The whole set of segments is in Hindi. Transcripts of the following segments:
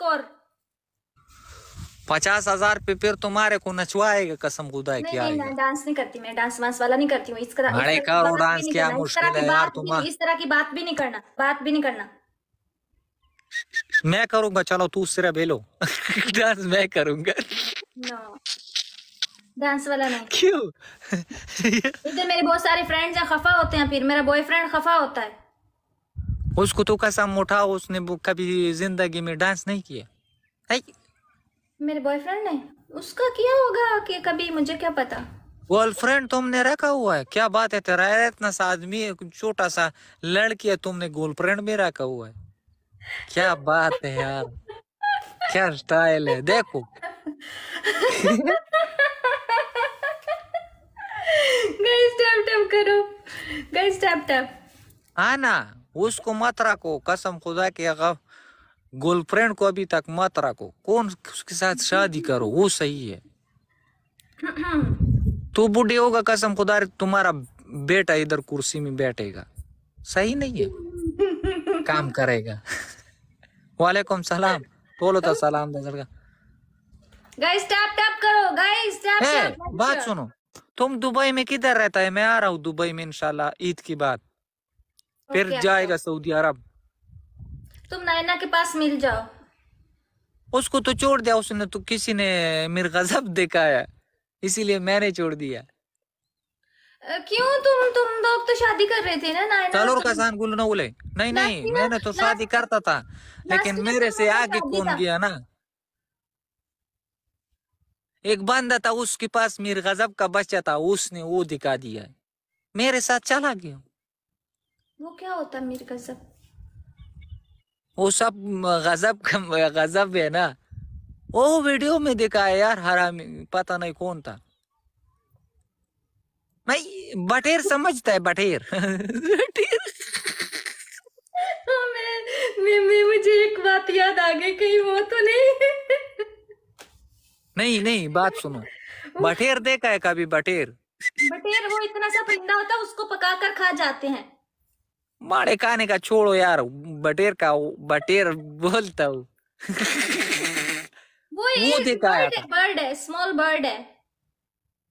और 50,000 पे फिर तुम्हारे को नचवाएगा कसम खुदा नहीं की नहीं, आएगा। मैं डांस नहीं करती, मैं डांस वांस वाला नहीं करती हूँ। इस तरह अरे की करो बात भी डांस, नहीं क्या करना, इस तरह मुश्किल की है यार बात भी तुम्हारा। नहीं, इस तरह की बात भी नहीं करना, बात भी नहीं करना। मैं करूंगा, चलो तू सिर्फ भेलो डांस मैं करूंगा। नो, डांस वाला नहीं। क्यों? इधर मेरे बहुत सारे फ्रेंड्स हैं, खफा होते हैं, फिर मेरा बॉयफ्रेंड खफा होता है। उसको तो कसम उठाओ, उसने वो कभी जिंदगी में डांस नहीं किया है। मेरे बॉयफ्रेंड ने उसका किया होगा कि कभी, मुझे क्या पता। गर्लफ्रेंड तुमने रखा हुआ है, क्या बात है तेरा, इतना सा आदमी है, छोटा सा लड़की है, तुमने गर्लफ्रेंड में रखा हुआ है। क्या बात है यार, क्या स्टाइल है देखो। गाइस टैप टैप करो, गाइस टैप टैप। हाँ ना, उसको मत रखो कसम खुदा के, अगर गर्लफ्रेंड को अभी तक मत रखो, कौन उसके साथ शादी करो, वो सही है। तू बूढ़ी होगा कसम खुदा तुम्हारा बेटा इधर कुर्सी में बैठेगा, सही नहीं है, काम करेगा। वालेकुम सलाम, बोलो तो सलाम दरगा। गाइस टैप टैप करो, गाइस टैप टैप। बात सुनो, तुम दुबई में किधर रहता है? मैं आ रहा हूँ दुबई में इंशाल्लाह ईद की बाद, फिर जाएगा सऊदी अरब। तुम नायना के पास मिल जाओ। उसको तो छोड़ दिया उसने, तो किसी ने मेरे गजब दिखाया, इसीलिए मैंने छोड़ दिया। क्यों, तुम लोग तो शादी कर रहे थे ना नायना। चलो कसान गुल न बोले, नहीं नहीं, मैंने तो शादी करता था, लेकिन मेरे से आगे कौन गया ना, एक बंदा था उसके पास मीर गजब का बच्चा था, उसने वो दिखा दिया, मेरे साथ चला गया। वो क्या होता मीर गजब? वो सब गजब का गजब है ना, वो वीडियो में दिखाया यार, हरामी पता नहीं कौन था। नहीं बटेर समझता है, बटेर। बटेर। मैं मुझे एक बात याद आ गई, कहीं वो तो नहीं। नहीं नहीं, बात सुनो, बटेर देखा है कभी? बटेर, बटेर वो इतना सा परिंदा होता है, उसको पकाकर खा जाते हैं। माड़े खाने का छोड़ो यार, बटेर का, बटेर बोलता हूँ। वो वो एक देखा आया था। बर्ड है, स्मॉल बर्ड है।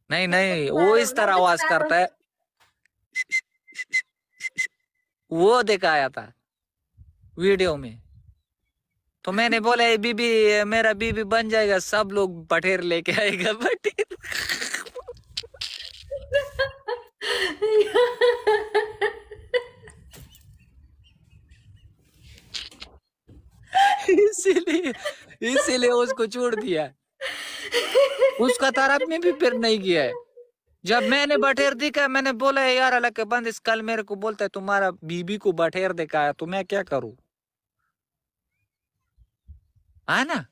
नहीं नहीं, वो इस तरह आवाज करता है, वो दिखाया था वीडियो में। तो मैंने बोला ये बीबी, मेरा बीबी बन जाएगा, सब लोग बटेर लेके आएगा, बटेर। इसीलिए इसीलिए उसको छोड़ दिया, उसका तरफ में भी फिर नहीं किया है। जब मैंने बटेर दिखा, मैंने बोला यार अल्लाह के बंद, इस कल मेरे को बोलता है तुम्हारा बीबी को बटेर दिखाया, तो मैं क्या करूं, है ना,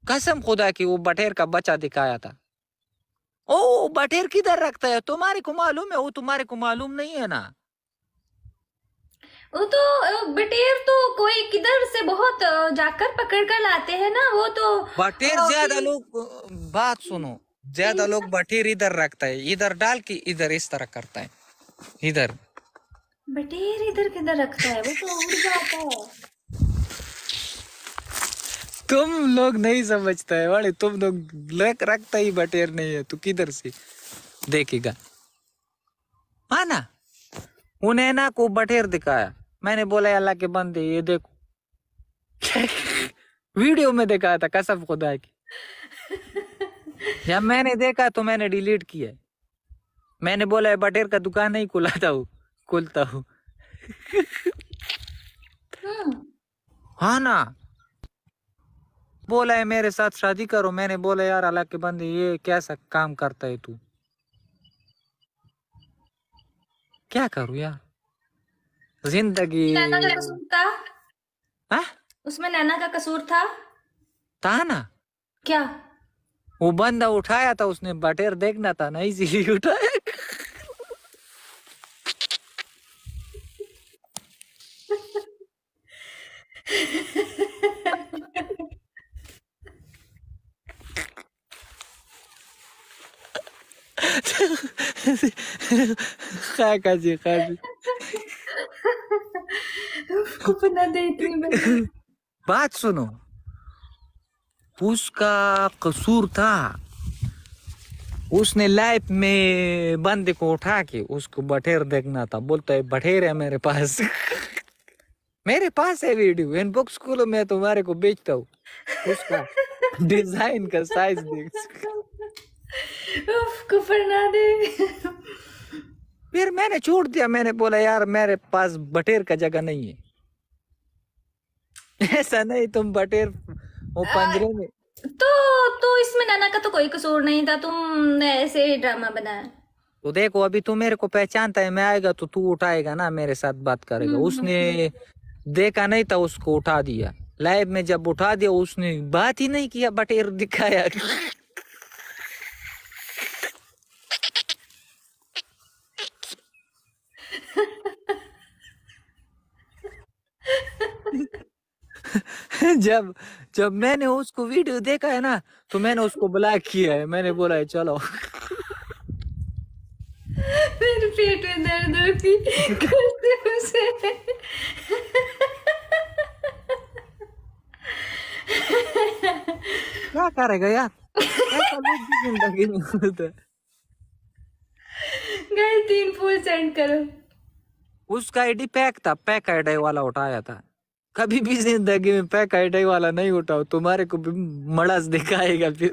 कसम खुदा की वो बटेर का बच्चा दिखाया था। ओ बटेर किधर रखता है, तुम्हारे को मालूम है? वो तुम्हारे को मालूम नहीं है ना। वो तो बटेर तो कोई किधर से बहुत जाकर पकड़ कर लाते हैं ना, वो तो बटेर ज्यादा लोग, बात सुनो, ज्यादा लोग बटेर इधर रखता है, इधर डाल के इधर इस तरह करता है, इधर। बटेर इधर किधर रखता है, वो तो उड़ जाता है। तुम लोग नहीं समझता है वाले, तुम लोग रखता ही बटेर नहीं है, तो किधर से देखेगा, हाँ ना। उन्हें ना को बटेर दिखाया, मैंने बोला अल्लाह के बंदे ये देखो। वीडियो में दिखाया था कसम खुदा की, जब मैंने देखा तो मैंने डिलीट किया, मैंने बोला बटेर का दुकान नहीं खुलाता हूँ, खुलता हूँ। हाँ ना, बोला है मेरे साथ शादी करो, मैंने बोला यार अल्लाह के बंदे ये कैसा काम करता है तू, क्या करूँ यार, जिंदगी। नैना का कसूर था? हाँ? उसमें नैना का कसूर था ना, क्या? वो बंदा उठाया था, उसने बटेर देखना था ना, इसीलिए उठाया। खाजी खाजी को बना दे इतनी बड़ी। बात सुनो, उसका कसूर था, उसने लाइफ में बंदे को उठा के उसको बटेर देखना था। बोलता है बटेर है मेरे पास। मेरे पास है वीडियो, इनबॉक्स खोलो, मैं तुम्हारे को बेचता हूँ। उसका डिजाइन का साइज देख। उफ, कुफर ना दे। फिर मैंने छोड़ दिया, मैंने बोला यार मेरे पास बटेर का जगह नहीं है। ऐसा नहीं तुम बटेर वो पंजरे में। तो इसमें नाना का तो कोई कसूर नहीं था, तुमने ऐसे ही ड्रामा बनाया। तो देखो अभी तू मेरे को पहचानता है, मैं आएगा तो तू उठाएगा ना, मेरे साथ बात करेगा। उसने देखा नहीं था, उसको उठा दिया। लाइव में जब उठा दिया उसने बात ही नहीं किया, बटेर दिखाया। जब जब मैंने उसको वीडियो देखा है ना, तो मैंने उसको ब्लॉक किया है। मैंने बोला है चलो। मेरे पेट में दर्द होती कसम से। क्या करेगा यार, ऐसा लोग भी जिंदगी में होता है। गाइस 3 फूल सेंड करो। उसका आईडी पैक था, पैक आईडी वाला उठाया था। कभी भी जिंदगी में पैक आईडी वाला नहीं उठाओ, तुम्हारे को भी मड़स दिखाएगा फिर।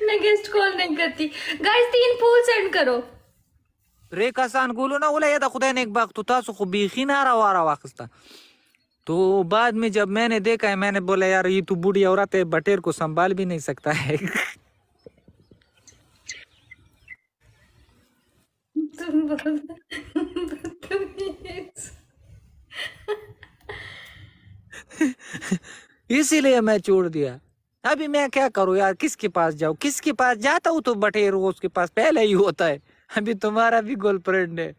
मैं गेस्ट कॉल नहीं करती। गाइस 3 फूल सेंड करो। रेखा सान गोलो ना बोला था खुदा ने एक बाग तो तासो को बीखी ना रहा वाखस्ता। तो बाद में जब मैंने देखा है, मैंने बोला यार ये तो बूढ़ी औरत है, बटेर को संभाल भी नहीं सकता है। तुम बदतमीज। इसीलिए मैं छोड़ दिया। अभी मैं क्या करूं यार, किसके पास जाऊं? किसके पास जाता हूं तो बटेर उसके पास पहले ही होता है। अभी तुम्हारा भी गर्लफ्रेंड है।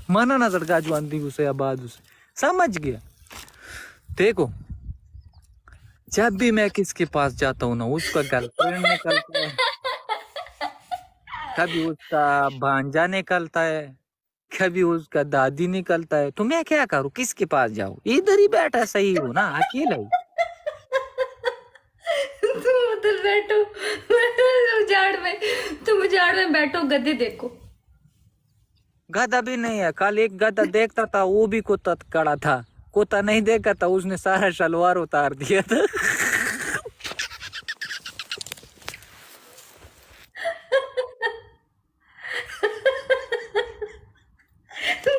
माना ना सड़का जो आंधी उसे आबाद उसे समझ गया। देखो जब भी मैं किसके पास जाता हूँ ना, उसका गर्लफ्रेंड निकलता है, कभी उसका भांजा निकलता है, कभी उसका दादी निकलता है। तो मैं क्या करूँ, किसके पास जाऊँ? इधर ही बैठा सही हो ना, अकेला ही। तुम उधर बैठो, तुम उजाड़ में बैठो, गधे देखो। गधा भी नहीं है, कल एक गधा देखता था, वो भी कुत्ता कड़ा था। कुत्ता नहीं देखा था, उसने सारा शलवार उतार दिया था।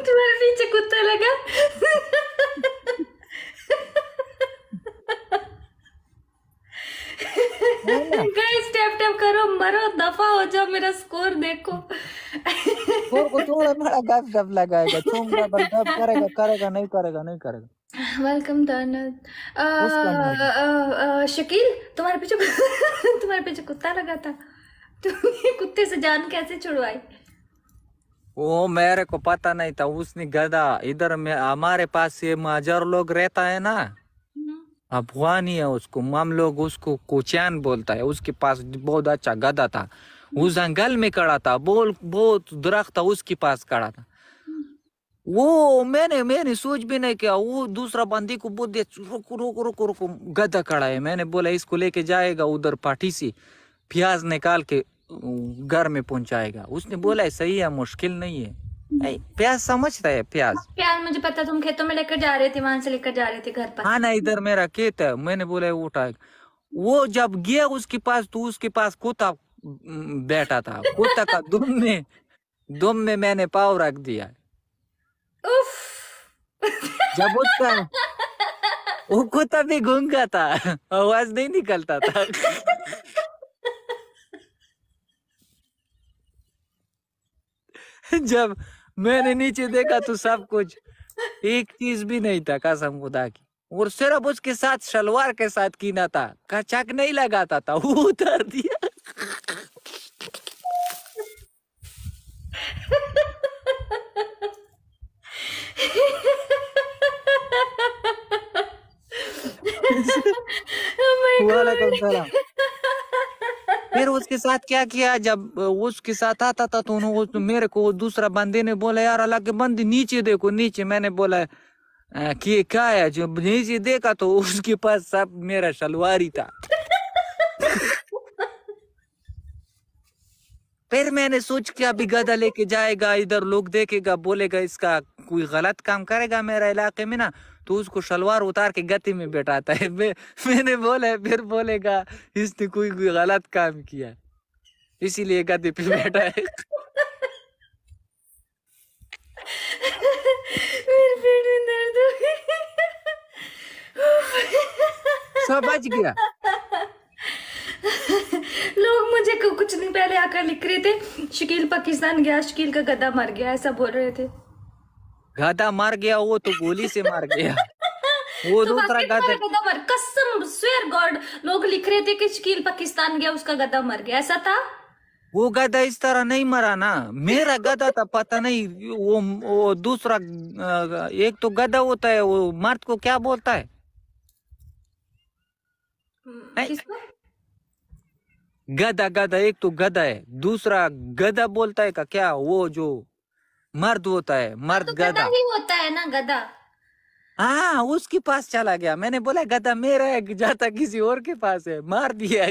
तुम्हारे पीछे कुत्ता लगा। गाइस टैप टैप करो, मरो, दफा हो जाओ, मेरा स्कोर देखो। स्कोर को थोड़ा बड़ा गप गप लगाएगा, तुम डबल गप करेगा, करेगा नहीं करेगा, नहीं करेगा। वेलकम शकील, तुम्हारे पीछे कुत्ता लगा था। तुमने कुत्ते से जान कैसे छुड़वाई? वो मेरे को पता नहीं था, उसने गधा इधर में हमारे पास ये माजर लोग रहता है ना, अफगानी है उसको, हम लोग उसको कोचान बोलता है। उसके पास बहुत अच्छा गधा था, उस जंगल में खड़ा था, बहुत दरख्त था, उसके पास खड़ा था वो। मैंने सोच भी नहीं किया, वो दूसरा बंदी को बोल दिया रुको रुको रुको रुको, गधा खड़ा है। मैंने बोला इसको लेके जाएगा उधर पार्टी से प्याज निकाल के घर में पहुंचाएगा। उसने बोला सही है, मुश्किल नहीं है। प्याज समझता है, प्याज प्याज मुझे पता, तुम खेतों में लेकर जा रहे थे, वहां से लेकर जा रहे थे घर पर। हाँ ना, इधर मेरा खेत है। मैंने बोला वो उठाएगा। वो जब गया उसके पास, तो उसके पास कुत्ता बैठा था, कुत्ता का दुम में मैंने पाव रख दिया। उफ। जब उसका वो कुत्ता भी गूंगा था, आवाज नहीं निकलता था। जब मैंने नीचे देखा तो सब कुछ, एक चीज भी नहीं था कसम खुदा की। और सिर्फ उसके साथ शलवार के साथ कीना था, कचक नहीं लगाता था, वो उतार दिया। Oh my वालेकुम God. सलाम। फिर उसके साथ क्या किया, जब उसके साथ आता था तो मेरे को दूसरा बंदे ने बोला यार अल्लाह के बंदे नीचे देखो नीचे। मैंने बोला कि क्या है, जो नीचे देखा तो उसके पास सब मेरा शलवार ही था। फिर मैंने सोच के अभी गधा लेके जाएगा इधर, लोग देखेगा बोलेगा इसका कोई गलत काम करेगा मेरा इलाके में ना, तो उसको शलवार उतार के गति में बैठाता है। मैंने बोला फिर बोलेगा इसने कोई गलत काम किया इसीलिए गद्दे पे बैठा है। मेरे पेट में दर्द हो गया। समझ गया। लोग मुझे कुछ दिन पहले आकर लिख रहे थे शकील पाकिस्तान गया, शकील का गधा मर गया, ऐसा बोल रहे थे। गधा मर गया वो तो गोली से मर गया। वो तो दूसरा गधा गधा मर, कसम स्वेयर गॉड, लोग लिख रहे थे कि शकील पाकिस्तान गया उसका गधा मर गया, ऐसा था। वो गधा इस तरह नहीं मरा ना, मेरा गधा था पता नहीं। वो दूसरा एक तो गधा होता है वो मर्द को क्या बोलता है? किसको? गधा गधा, एक तो गधा है दूसरा गधा बोलता है का क्या, वो जो मर्द होता है मर्द तो गधा ही होता है ना गधा। हाँ उसके पास चला गया। मैंने बोला गधा मेरा है, जाता किसी और के पास है, मार दिया।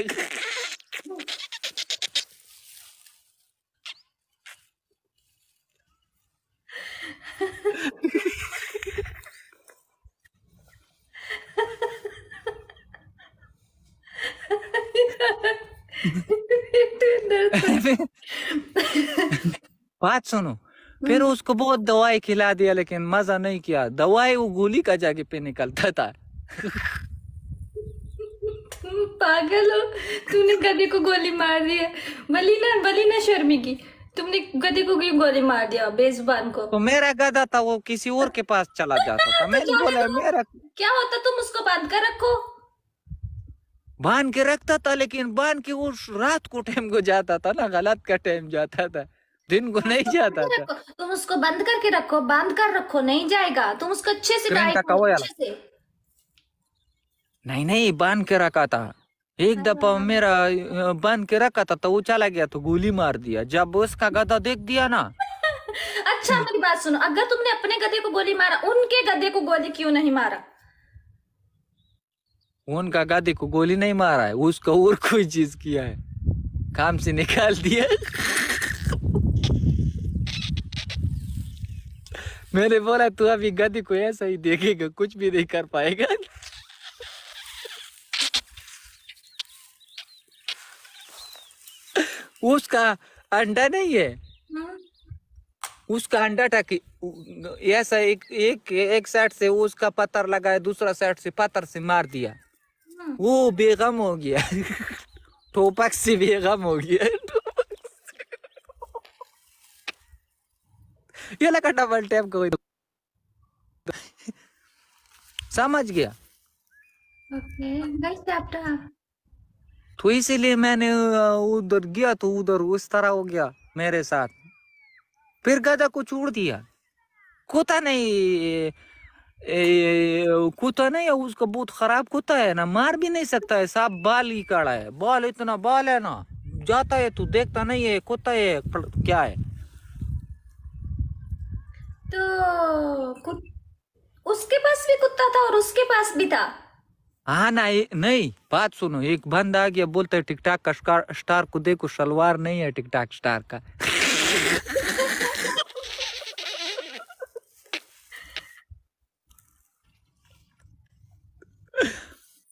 बात सुनो, फिर उसको बहुत दवाई खिला दिया लेकिन मजा नहीं किया। दवाई वो गोली का जगह पे निकलता था। तुम पागल हो, तूने गधे को गोली मार दी है। बली ना शर्मी की, तुमने गधे को क्यों गोली मार दिया बेजुबान को? तो मेरा गधा था वो किसी और के पास चला जाता था। मैंने बोला मेरा क्या होता, तुम उसको बांध कर रखो। बांध के रखता था लेकिन बांध के वो रात को टाइम को जाता था ना, गलत का टाइम जाता था, दिन को नहीं जाता था। तुम उसको बंद करके रखो, बांध कर रखो, नहीं जाएगा। तुम उसको अच्छे से नहीं बांध के रखा था। एक दफा मेरा बांध के रखा था तो वो चला गया तो गोली मार दिया। जब उसका गधा देख दिया ना। अच्छा मेरी बात सुनो, अगर तुमने अपने गधे को गोली मारा, उनके गधे को गोली क्यों नहीं मारा? उनका गधे को गोली नहीं मारा है, उसका और कोई चीज किया है, काम से निकाल दिया। मैंने बोला तू अभी गधे को ऐसा ही देखेगा, कुछ भी नहीं कर पाएगा। उसका अंडा नहीं है, उसका अंडा था कि ऐसा एक साइड से उसका पत्थर लगाया, दूसरा साइड से पत्थर से मार दिया। वो बेगम हो गया। टोपक से बेगम हो गया। ये लगा डबल टैप कोई समझ गया। तो इसीलिए मैंने उधर गया तो उधर उस तरह हो गया मेरे साथ। फिर गधा को छोड़ दिया। कुत्ता नहीं है, उसका बहुत खराब कुत्ता है ना, मार भी नहीं सकता है, साफ बाल ही काड़ा है, बाल इतना बाल है ना, जाता है तू देखता नहीं है कुत्ता है क्या है। तो उसके पास भी कुत्ता था और उसके पास भी था। हाँ ना नहीं, बात सुनो, एक बंदा आ गया बोलता है टिकटॉक का स्टार को देखो सलवार नहीं है टिकटॉक स्टार का।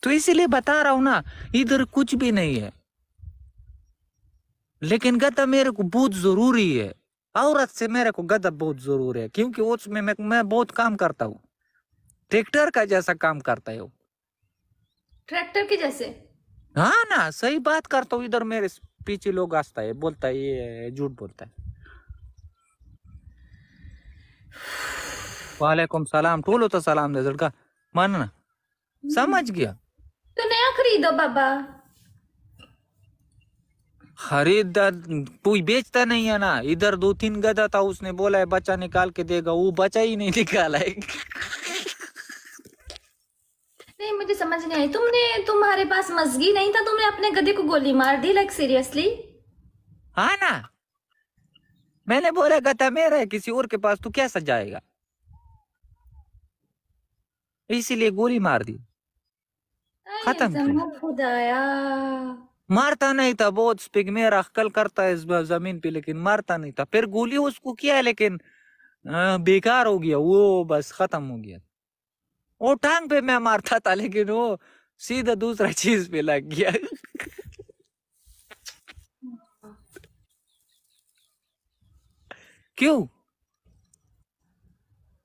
तो इसीलिए बता रहा हूं ना, इधर कुछ भी नहीं है, लेकिन गधा मेरे को बहुत जरूरी है। औरत से मेरे को गधा बहुत जरूरी है, क्योंकि उसमें मैं बहुत काम करता हूँ, ट्रैक्टर का जैसा काम करता है वो। ट्रैक्टर के जैसे? हाँ ना, सही बात करता हूँ। इधर मेरे पीछे लोग हंसता है, बोलता है ये झूठ बोलता है। वालेकुम सलाम, टोलो तो सलाम दे लड़का, मानना समझ गया। तो नया खरीदो बाबा। खरीदार कोई बेचता नहीं है ना। इधर 2-3 गधा था, उसने बोला है बच्चा निकाल के देगा, वो बच्चा ही नहीं निकाला है। नहीं मुझे समझ समझ नहीं आई। तुम्हारे पास मजगी नहीं था, तुमने अपने गधे को गोली मार दी, लाइक सीरियसली? हाँ ना, मैंने बोला गधा मेरा है, किसी और के पास तू कैसा जाएगा, इसीलिए गोली मार दी, खत्म किया। खुदाया। मारता नहीं था, बहुत स्पिक मेरा अक्ल करता है इस जमीन पे, लेकिन मारता नहीं था। फिर गोली उसको किया, लेकिन बेकार हो गया वो, बस खत्म हो गया। वो टांग पे मैं मारता था, लेकिन वो सीधा दूसरा चीज पे लग गया। क्यों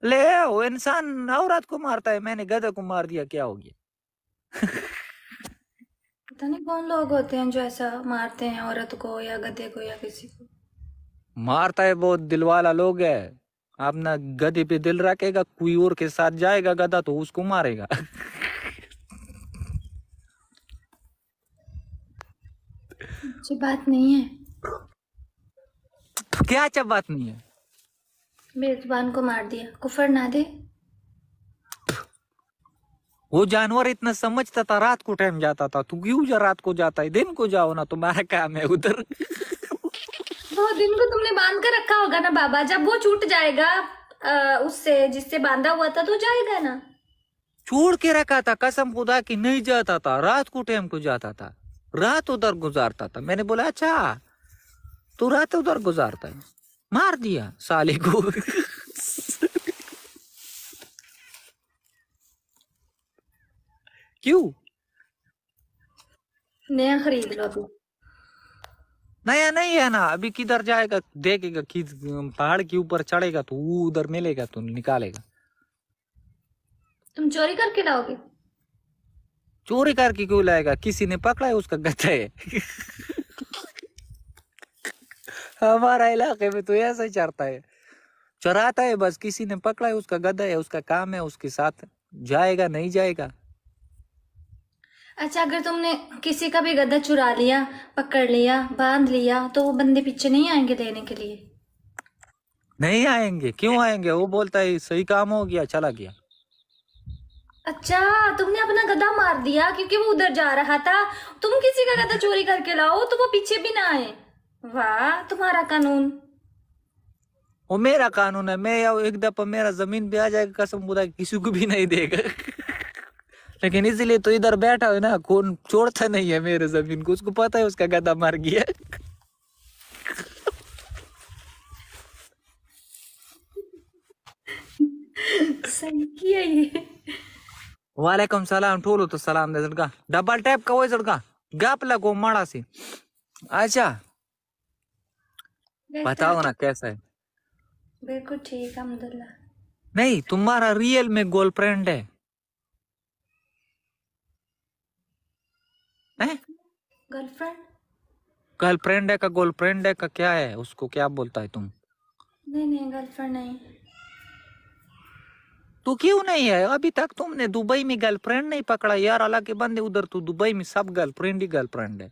ले, वो इंसान औरत को मारता है, मैंने गधे को मार दिया, क्या हो गया? पता नहीं कौन लोग होते हैं जो ऐसा मारते हैं औरत को या गधे को या किसी को। मारता है बहुत दिलवाला लोग है। अपना गधे पे दिल रखेगा, कोई और के साथ जाएगा गधा तो उसको मारेगा। अच्छी बात नहीं है। तो क्या अच्छा बात नहीं है? बेजुबान को मार दिया, कुफर ना दे। वो जानवर इतना समझता था, रात को टाइम जाता था। तू क्यों जा रात को जाता है, दिन को जाओ ना, तुम्हारा काम है उधर। वो दिन को तुमने बांध कर रखा होगा ना बाबा, जब वो छूट जाएगा उससे जिससे बांधा हुआ था तो जाएगा ना। छोड़ के रखा था, कसम खुदा की नहीं जाता था, रात को टाइम को जाता था, रात उधर गुजारता था। मैंने बोला अच्छा तू रात उधर गुजारता है, मार दिया साले को। क्यों? नया खरीद लो अभी। नया नहीं है ना, अभी किधर जाएगा, देखेगा कि पहाड़ के ऊपर चढ़ेगा तो वो उधर मिलेगा तो निकालेगा। तुम चोरी करके लाओगे? चोरी करके क्यों लाएगा, किसी ने पकड़ा है, उसका गधा है। हमारा इलाके में तो ऐसा ही चढ़ता है, चराता है बस, किसी ने पकड़ा है, उसका गधा है, उसका काम है, उसके साथ जाएगा नहीं जाएगा। अच्छा, अगर तुमने किसी का भी गधा चुरा लिया, पकड़ लिया, बांध लिया, तो वो बंदे पीछे नहीं आएंगे लेने के लिए? नहीं आएंगे, क्यों आएंगे? वो बोलता है सही काम हो गया, चला गया। अच्छा, तुमने अपना गधा मार दिया क्योंकि वो उधर जा रहा था। तुम किसी का गधा चोरी करके लाओ तो वो पीछे भी ना आए। वाह तुम्हारा कानून। वो मेरा कानून है, मैं एक दफा मेरा जमीन पे आ जाएगा, कसम खुदा की किसी को भी नहीं देगा। लेकिन इसीलिए तो इधर बैठा है ना, कौन छोड़ता नहीं है मेरे जमीन को, उसको पता है उसका गधा मर गया। सही किया ये। वालेकुम सलाम, ठोलो तो सलाम दे लड़का, डबल टैप का वो लड़का गप लगो माड़ा सी। अच्छा बताओ ना कैसा है? बिल्कुल ठीक, अल्हम्दुलिल्लाह। नहीं, तुम्हारा रियल में गर्लफ्रेंड है? गर्लफ्रेंड? गर्लफ्रेंड है का गर्लफ्रेंड है का क्या है, उसको क्या बोलता है तुम? नहीं नहीं, गर्लफ्रेंड नहीं। तू क्यों नहीं है? अभी तक तुमने दुबई में गर्लफ्रेंड नहीं पकड़ा यार, अल्लाह के बंदे, उधर तो दुबई में सब गर्लफ्रेंड ही गर्लफ्रेंड है।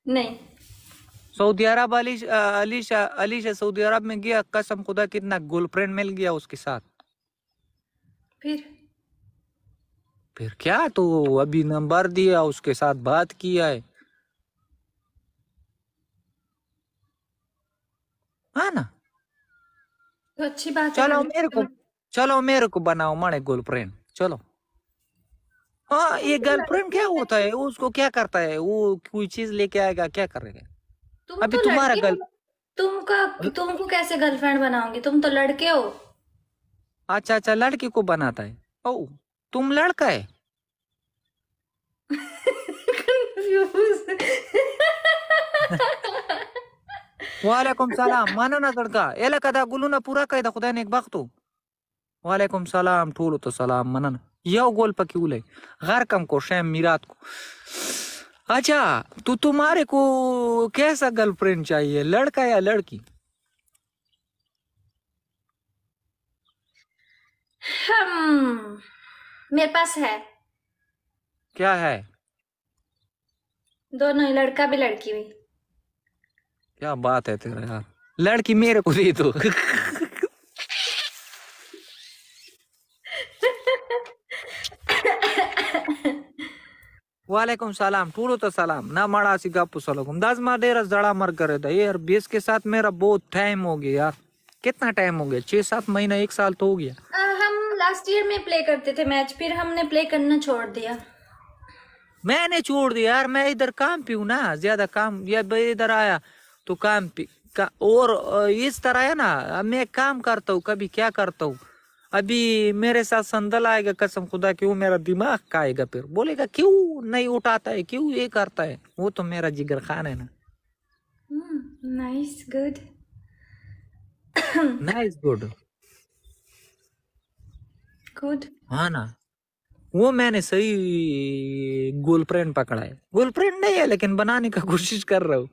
नहीं। सऊदी अरब, अलीशा सऊदी अरब में गया, कसम खुदा कितना गर्लफ्रेंड मिल गया उसके साथ। फिर क्या, तो अभी नंबर दिया, उसके साथ बात किया है, हाँ ना? तो अच्छी बात है। चलो मेरे को बनाओ माने गर्लफ्रेंड, चलो। हाँ, ये गर्लफ्रेंड क्या होता है, उसको क्या करता है वो, कोई चीज लेके आएगा, क्या करेगा? तुम अभी तो तुम्हारा लड़के हो। तुमको कैसे गर्लफ्रेंड बनाऊंगी, तुम तो लड़के हो। अच्छा लड़की को बनाता है। ओ तुम लड़का है? वालेकुम सलाम, मानो ना लड़का, एला कदा गुलू ना पूरा कायदा खुदा ने एक बख्तू। वालेकुम सलाम, ठूलो तो सलाम मनन, यो गोल पक्यूले घर कम को शैम मीरात को। अच्छा तो तुम्हारे को कैसा गर्लफ्रेंड चाहिए, लड़का या लड़की? मेरे पास है। क्या है? दोनों ही, लड़का भी लड़की भी। क्या बात है तेरा यार, लड़की मेरे को दे दो। वालेकुम सलाम टूलो तो सलाम ना मड़ा सी गप्पू सलाम 10 माह देर जड़ा मर करे था यार। बेस के साथ मेरा बहुत टाइम हो गया यार। कितना टाइम हो गया? 6-7 महीना 1 साल तो हो गया। हम लास्ट ईयर में प्ले करते थे मैच, फिर हमने प्ले करना छोड़ दिया। मैंने छोड़ दिया यार। मैं इधर काम पे हूँ ना, ज्यादा काम या इधर आया तो काम पे और इस तरह है ना। मैं काम करता हूँ, कभी क्या करता हूँ। अभी मेरे साथ संदल आएगा कसम खुदा की, वो मेरा दिमाग खाएगा, फिर बोलेगा क्यों नहीं उठाता है, क्यों ये करता है। वो तो मेरा जिगर खान है ना। Nice good. Nice good. Good. हाँ ना, वो मैंने सही गर्लफ्रेंड पकड़ा है। गर्लफ्रेंड नहीं है लेकिन बनाने का कोशिश कर रहा हूँ।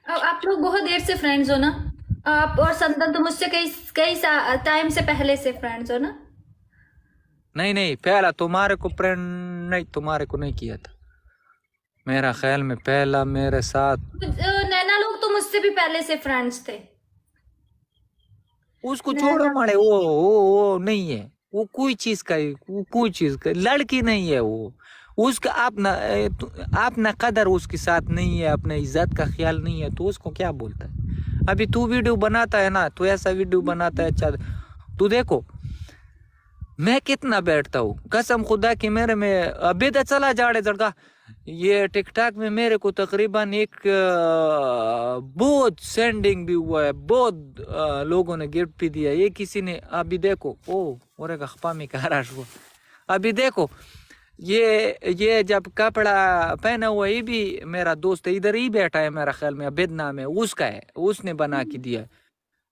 अब आप लोग बहुत देर से फ्रेंड्स हो ना? आप और संदन तो मुझसे कई कई टाइम से पहले से फ्रेंड्स हो ना? नहीं नहीं, पहला तुम्हारे को फ्रेंड नहीं, तुम्हारे को नहीं किया था मेरा ख्याल में। पहला मेरे साथ नैना लोग तो मुझसे भी पहले से फ्रेंड्स थे। उसको छोड़ो मारे। वो नहीं है, वो कोई चीज का, वो कोई चीज का लड़की नहीं है वो। उसका अपना कदर उसके साथ नहीं है, अपना इज्जत का ख्याल नहीं है, तो उसको क्या बोलता है। अभी तू वीडियो बनाता है ना, तू ऐसा वीडियो बनाता है। अच्छा तू देखो मैं कितना बैठता हूँ कसम खुदा की। मेरे में अभी तो चला जाड़े जड़का ये टिकटॉक में मेरे को तकरीबन एक बहुत सेंडिंग भी हुआ है, बहुत लोगों ने गिफ्ट भी दिया। ये किसी ने अभी देखो और गप्पा में कराश हुआ। अभी देखो ये जब कपड़ा पहना हुआ, ये भी मेरा दोस्त है, इधर ही बैठा है मेरा ख्याल में, अबेद नाम है उसका है, उसने बना के दिया।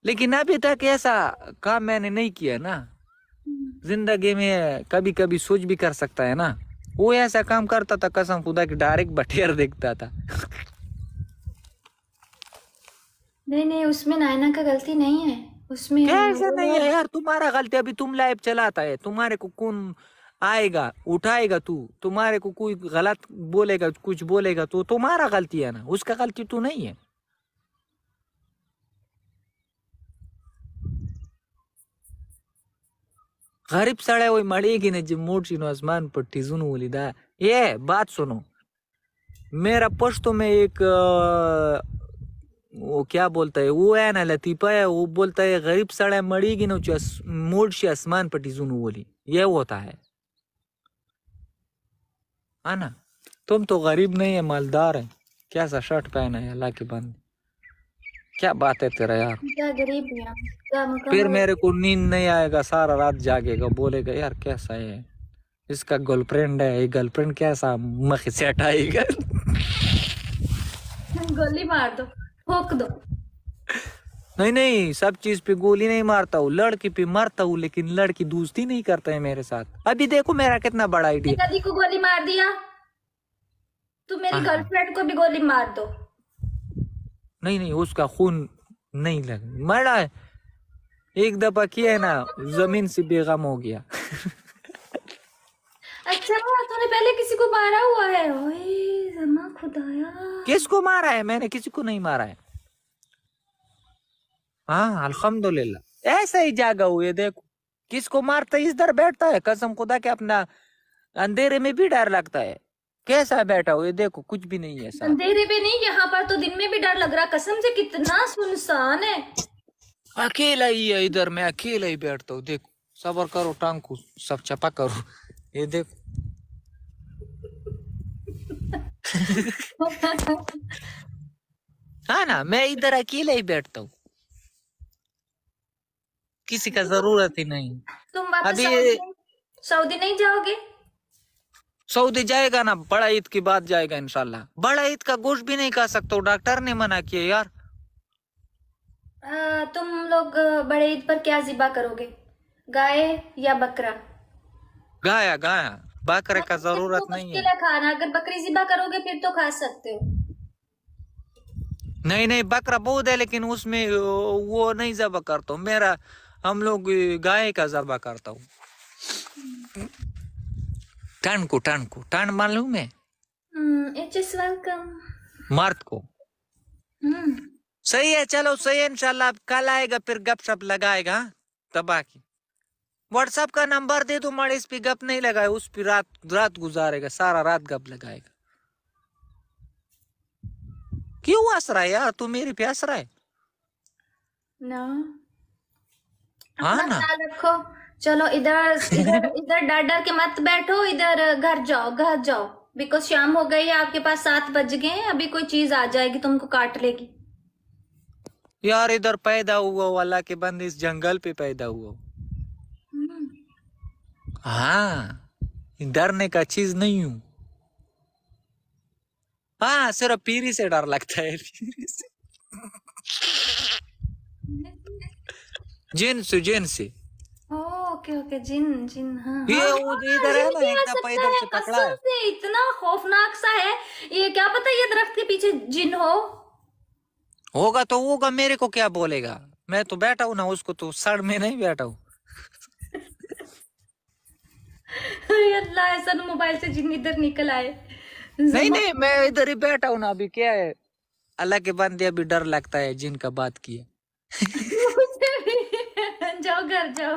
लेकिन अभी तक ऐसा काम मैंने नहीं किया ना। जिंदगी में कभी कभी सोच भी कर सकता है ना। वो ऐसा काम करता था कसम खुदा की, डायरेक्ट बटेर देखता था। नहीं नहीं, उसमें नायना का गलती नहीं है उसमें। क्या ऐसा नहीं है यार, तुम्हारा गलती। अभी तुम लाइव चलाता है, तुम्हारे को कौन आएगा उठाएगा। तुम्हारे को कोई गलत बोलेगा, कुछ बोलेगा तो तुम्हारा गलती है ना, उसका गलती तो नहीं है। गरीब सड़े वही मड़ेगी ना जब मोटी नो आसमान पट्टी जुनू लिदा। ये बात सुनो, मेरा पश्तो में एक वो क्या बोलता है, वो है ना लतीफा है, वो बोलता है गरीब सड़ा मड़ेगी ना मोड़ से आसमान पट्टी जुनू बोली। ये होता है ना। तुम तो गरीब नहीं है, मालदार है। क्या सा शर्ट पहना है अल्लाह के बंद। क्या बात है तेरा यार। क्या गरीब है, क्या फिर मुकम्मल। मेरे को नींद नहीं आएगा, सारा रात जागेगा, बोलेगा यार कैसा है इसका गर्लफ्रेंड है, गर्लफ्रेंड कैसा मख सेट आएगा। गोली मार दो, ठोक दो। नहीं नहीं, सब चीज पे गोली नहीं मारता हूँ, लड़की पे मारता हूँ, लेकिन लड़की दोस्ती नहीं करता है मेरे साथ। अभी देखो मेरा कितना बड़ा आइडिया। नदी को गोली मार दिया तो मेरी गर्लफ्रेंड को भी गोली मार दो। नहीं नहीं, उसका खून नहीं लग मरा है, एक दफा किया है ना, जमीन से बेगम हो गया। अच्छा तूने पहले किसी को मारा हुआ है? ओए जमा खुदाया। किसको मारा है? मैंने किसी को नहीं मारा है। हाँ अल्हम्दुलिल्लाह, ऐसा ही जागा हुए देखो। किसको मारता है इधर बैठता है, कसम खुदा के अपना अंधेरे में भी डर लगता है। कैसा बैठा हुआ देखो, कुछ भी नहीं है। अंधेरे में नहीं, यहाँ पर तो दिन में भी डर लग रहा कसम से, कितना सुनसान है। अकेला ही है इधर, मैं अकेला ही बैठता हूँ। देखो सबर करो, टांग को सब चपा करो। ये देखो। हाँ ना, मैं इधर अकेला ही बैठता हूँ, किसी का जरूरत ही नहीं। तुम वापस अभी सऊदी नहीं जाओगे? सऊदी जाएगा ना, बड़ा ईद की बात जाएगा इंशाल्लाह। बड़ा ईद का गोश्त भी नहीं खा सकता हूँ, डॉक्टर ने मना किया यार। तुम लोग बड़े ईद पर क्या ज़िबा करोगे, गाय या बकरा? गाया गाया, बकरे का जरूरत तो नहीं है। मुश्किल है खाना, अगर बकरी ज़िबा करोगे फिर तो खा सकते हो। नहीं नहीं, बकरा बहुत है लेकिन उसमें वो नहीं जबा करता हूँ। मेरा हम लोग गाय का जबा करता हूँ। टन को टन मालूम है? It's welcome. मर्द को। सही है, चलो सही है इंशाल्लाह। कल आएगा फिर गपशप लगाएगा तबाह की। व्हाट्सएप का नंबर दे दो, माड़े इस पे गप नहीं लगाए, उस पे रात रात गुजारेगा, सारा रात गप लगाएगा। क्यों हंस रहा है यार, तू मेरे पे हंस रहा है? ना हाँ अपना ना। ख्याल रखो। चलो इधर इधर इधर डर डर के मत बैठो, इधर घर जाओ, घर जाओ। बिकॉज शाम हो गई है, आपके पास 7 बज गए हैं, अभी कोई चीज आ जाएगी तुमको काट लेगी। यार इधर पैदा हुआ वाला के बंद, इस जंगल पे पैदा हुआ। हम्म, हाँ, डरने का चीज नहीं हूँ। हाँ, सिर्फ पीरी से डर लगता है, पीरी से। जिन से, जिन से। ओके ओके, जिन जिन, हाँ हाँ ये वो हाँ, इधर है जिन ना, भी एक आ दफा सकता इधर है, से पकड़ा कसम है। से इतना खौफनाक सा है। ये क्या पता ये दरख्त के पीछे जिन हो। होगा तो होगा, मेरे को क्या बोलेगा, मैं तो बैठा हूँ ना, उसको तो सड़ में नहीं बैठा हूँ। अल्लाह, ऐसा ना मोबाइल से जिन इधर निकल आए। नहीं नहीं, मैं इधर ही बैठा हूँ ना, अभी क्या है, अल्लाह के बंदे अभी डर लगता है जिनका बात किया। जाओ घर जाओ।